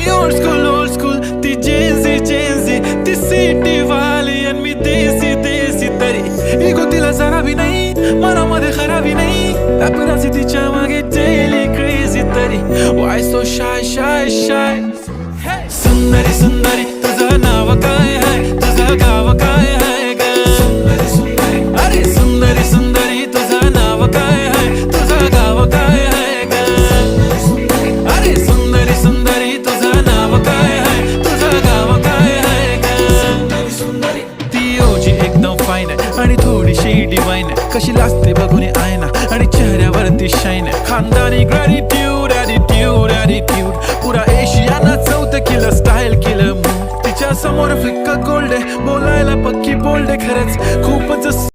ती old school ती Gen Z ती सिटी वाली आणि मी देसी तरी इगो तिला जरा भी नाही मनामध्ये खराबी नाही पॅपराझी तिच्या मागे डेली क्रेझी तरी वाय सो शाय सुंदरी तुझं नाव काय आहे तुझं गाव काय आहे ग अरे सुंदरी तुझं नाव काय आहे तुझं गाव काय आहे ग अरे सुंदरी तुझं नाव काय आहे तुझं गाव काय आहे ग ती ओजी एकदम फाईन आहे आणि थोडीशी डिवाइन आहे कशी लाजते बघून आयना आणि चेहऱ्यावरती शाईन आहे खानदानी ग्रॅटिट्यूड ॲटिट्यूड पुरा एशियाना चौथं केलं स्टाईल केलं तिच्या समोर फिक्का गोल्ड आहे बोलायला पक्की बोल्ड आहे खरंच खूपच